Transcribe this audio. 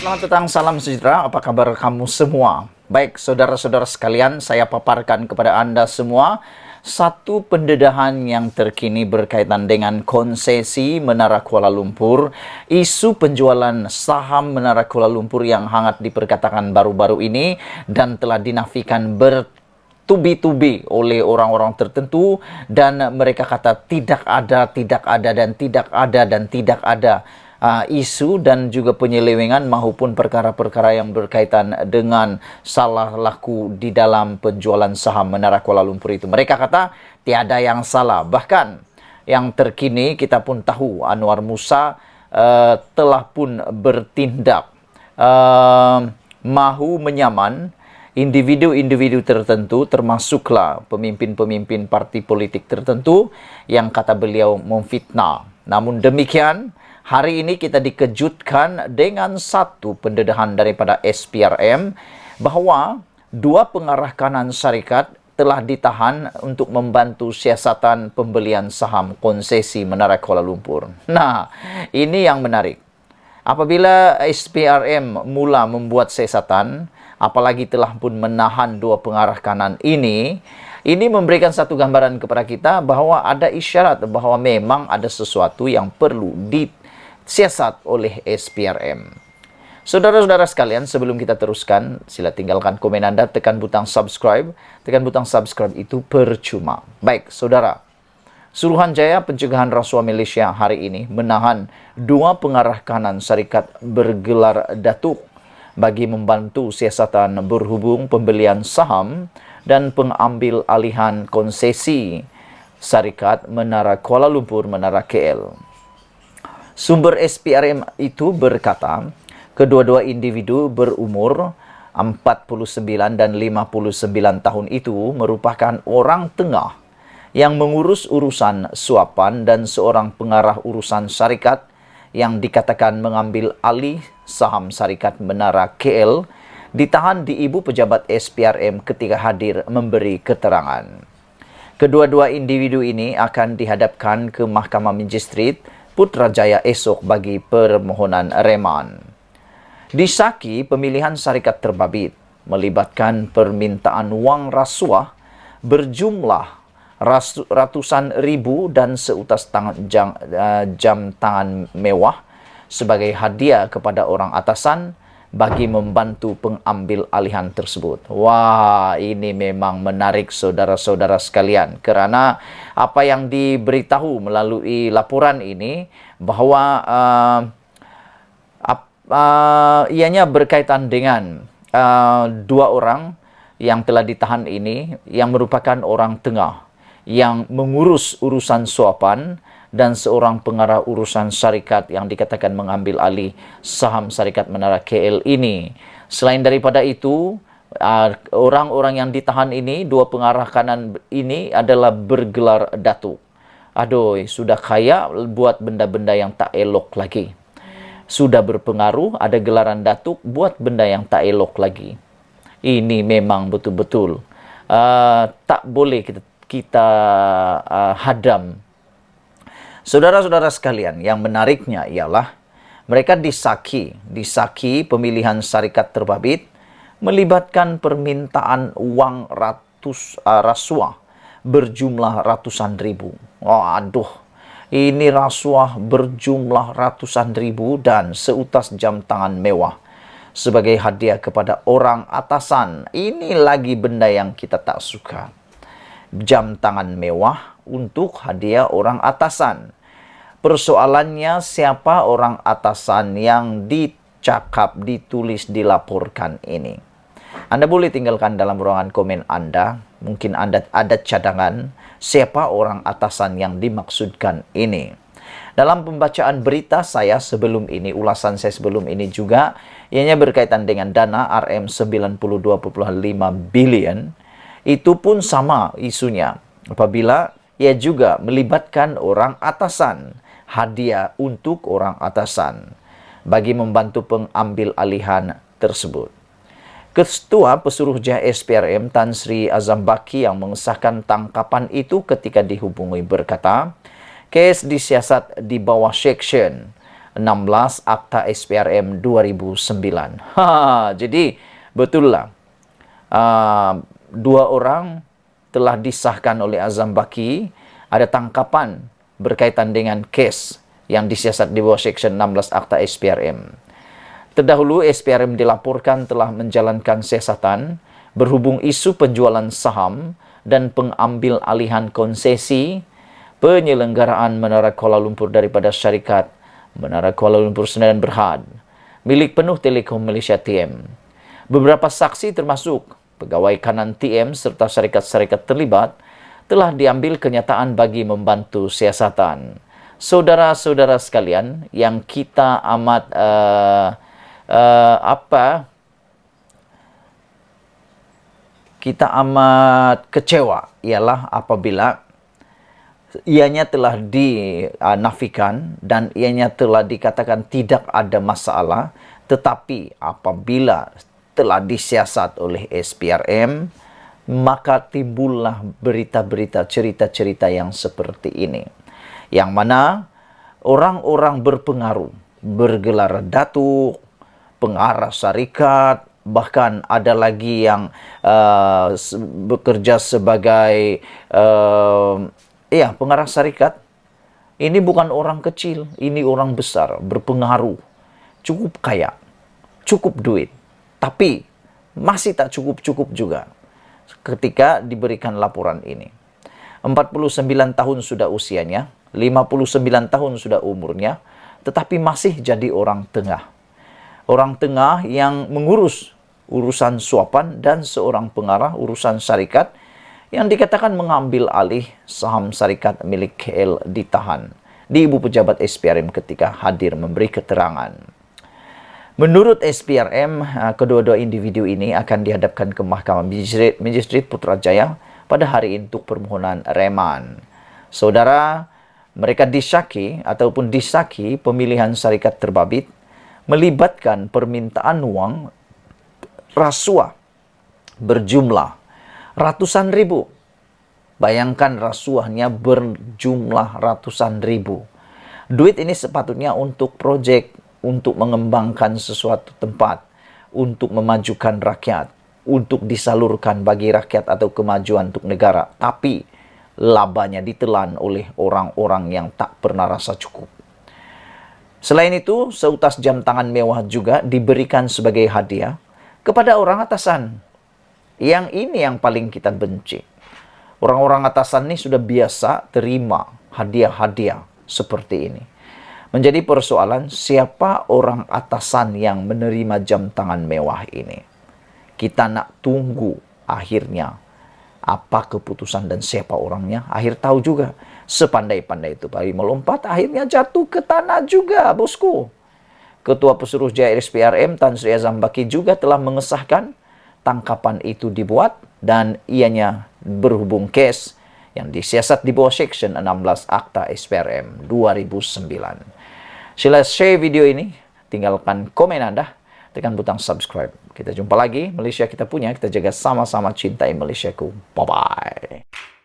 Selamat datang, salam sejahtera. Apa kabar kamu semua? Baik, saudara-saudara sekalian, saya paparkan kepada Anda semua satu pendedahan yang terkini berkaitan dengan konsesi Menara Kuala Lumpur, isu penjualan saham Menara Kuala Lumpur yang hangat diperkatakan baru-baru ini dan telah dinafikan bertubi-tubi oleh orang-orang tertentu, dan mereka kata tidak ada, dan tidak ada, dan tidak ada. Isu dan juga penyelewengan maupun perkara-perkara yang berkaitan dengan salah laku di dalam penjualan saham Menara Kuala Lumpur itu. Mereka kata tiada yang salah. Bahkan yang terkini kita pun tahu Anwar Musa telah pun bertindak mahu menyaman individu-individu tertentu, termasuklah pemimpin-pemimpin parti politik tertentu yang kata beliau memfitnah. Namun demikian, hari ini kita dikejutkan dengan satu pendedahan daripada SPRM bahawa dua pengarah kanan syarikat telah ditahan untuk membantu siasatan pembelian saham konsesi Menara Kuala Lumpur. Nah, ini yang menarik. Apabila SPRM mula membuat siasatan, apalagi telah pun menahan dua pengarah kanan ini memberikan satu gambaran kepada kita bahawa ada isyarat bahawa memang ada sesuatu yang perlu disiasat oleh SPRM. Saudara-saudara sekalian, sebelum kita teruskan, sila tinggalkan komen Anda, tekan butang subscribe. Tekan butang subscribe itu percuma. Baik, saudara. Suruhanjaya Pencegahan Rasuah Malaysia hari ini menahan dua pengarah kanan syarikat bergelar datuk bagi membantu siasatan berhubung pembelian saham dan pengambil alihan konsesi syarikat Menara Kuala Lumpur, Menara KL. Sumber SPRM itu berkata, kedua-dua individu berumur 49 dan 59 tahun itu merupakan orang tengah yang mengurus urusan suapan dan seorang pengarah urusan syarikat yang dikatakan mengambil alih saham syarikat Menara KL ditahan di Ibu Pejabat SPRM ketika hadir memberi keterangan. Kedua-dua individu ini akan dihadapkan ke Mahkamah Magistrate Putrajaya esok bagi permohonan reman. Disaki pemilihan syarikat terbabit melibatkan permintaan wang rasuah berjumlah ratusan ribu dan seutas jam tangan mewah sebagai hadiah kepada orang atasan bagi membantu pengambil alihan tersebut. Wah, ini memang menarik saudara-saudara sekalian, kerana apa yang diberitahu melalui laporan ini bahawa ianya berkaitan dengan dua orang yang telah ditahan ini yang merupakan orang tengah yang mengurus urusan suapan dan seorang pengarah urusan syarikat yang dikatakan mengambil alih saham syarikat Menara KL ini. Selain daripada itu, orang-orang yang ditahan ini, dua pengarah kanan ini adalah bergelar datuk. Aduh, sudah kaya buat benda-benda yang tak elok lagi. Sudah berpengaruh, ada gelaran datuk, buat benda yang tak elok lagi. Ini memang betul-betul tak boleh kita hadam. Saudara-saudara sekalian, yang menariknya ialah mereka disaki pemilihan syarikat terbabit melibatkan permintaan wang rasuah berjumlah ratusan ribu. Oh, aduh, ini rasuah berjumlah ratusan ribu dan seutas jam tangan mewah sebagai hadiah kepada orang atasan. Ini lagi benda yang kita tak suka. Jam tangan mewah untuk hadiah orang atasan. Persoalannya, siapa orang atasan yang dicakap, ditulis, dilaporkan ini? Anda boleh tinggalkan dalam ruangan komen Anda. Mungkin Anda ada cadangan siapa orang atasan yang dimaksudkan ini. Dalam pembacaan berita saya sebelum ini, ulasan saya sebelum ini juga, ianya berkaitan dengan dana RM92.5 bilion. Itu pun sama isunya. Apabila ia juga melibatkan orang atasan, hadiah untuk orang atasan bagi membantu pengambil alihan tersebut. Ketua Pesuruhjaya SPRM Tan Sri Azam Baki yang mengesahkan tangkapan itu ketika dihubungi berkata, kes disiasat di bawah Seksyen 16 Akta SPRM 2009. Jadi betul lah. Dua orang telah disahkan oleh Azam Baki, ada tangkapan berkaitan dengan kes yang disiasat di bawah Section 16 Akta SPRM. Terdahulu SPRM dilaporkan telah menjalankan siasatan berhubung isu penjualan saham dan pengambil alihan konsesi penyelenggaraan Menara Kuala Lumpur daripada syarikat Menara Kuala Lumpur Senayan Berhad, milik penuh Telekom Malaysia TM. Beberapa saksi termasuk pegawai kanan TM serta syarikat-syarikat terlibat telah diambil kenyataan bagi membantu siasatan. Saudara-saudara sekalian yang kita amat kita amat kecewa ialah apabila ianya telah dinafikan dan ianya telah dikatakan tidak ada masalah, tetapi apabila telah disiasat oleh SPRM, maka timbullah berita-berita, cerita-cerita yang seperti ini. Yang mana orang-orang berpengaruh, bergelar datuk, pengarah syarikat, bahkan ada lagi yang bekerja sebagai pengarah syarikat. Ini bukan orang kecil, ini orang besar, berpengaruh, cukup kaya, cukup duit. Tapi masih tak cukup-cukup juga ketika diberikan laporan ini. 49 tahun sudah usianya, 59 tahun sudah umurnya, tetapi masih jadi orang tengah. Orang tengah yang mengurus urusan suapan dan seorang pengarah urusan syarikat yang dikatakan mengambil alih saham syarikat milik KL ditahan di Ibu Pejabat SPRM ketika hadir memberi keterangan. Menurut SPRM, kedua-dua individu ini akan dihadapkan ke Mahkamah Magistrate Putrajaya pada hari ini untuk permohonan reman. Saudara, mereka disaki ataupun disaki pemilihan syarikat terbabit melibatkan permintaan uang rasuah berjumlah ratusan ribu. Bayangkan rasuahnya berjumlah ratusan ribu. Duit ini sepatutnya untuk proyek, untuk mengembangkan sesuatu tempat, untuk memajukan rakyat, untuk disalurkan bagi rakyat atau kemajuan untuk negara. Tapi labanya ditelan oleh orang-orang yang tak pernah rasa cukup. Selain itu, seutas jam tangan mewah juga diberikan sebagai hadiah kepada orang atasan. Yang ini yang paling kita benci. Orang-orang atasan ini sudah biasa terima hadiah-hadiah seperti ini. Menjadi persoalan siapa orang atasan yang menerima jam tangan mewah ini. Kita nak tunggu akhirnya apa keputusan dan siapa orangnya. Akhir tahu juga. Sepandai-pandai itu pagi melompat, akhirnya jatuh ke tanah juga, bosku. Ketua Pesuruh Jaya SPRM Tan Sri Azam Baki juga telah mengesahkan tangkapan itu dibuat dan ianya berhubung kes yang disiasat di bawah Section 16 Akta SPRM 2009. Sila share video ini, tinggalkan komen Anda, tekan butang subscribe. Kita jumpa lagi, Malaysia kita punya, kita jaga sama-sama cintai Malaysiaku. Bye-bye.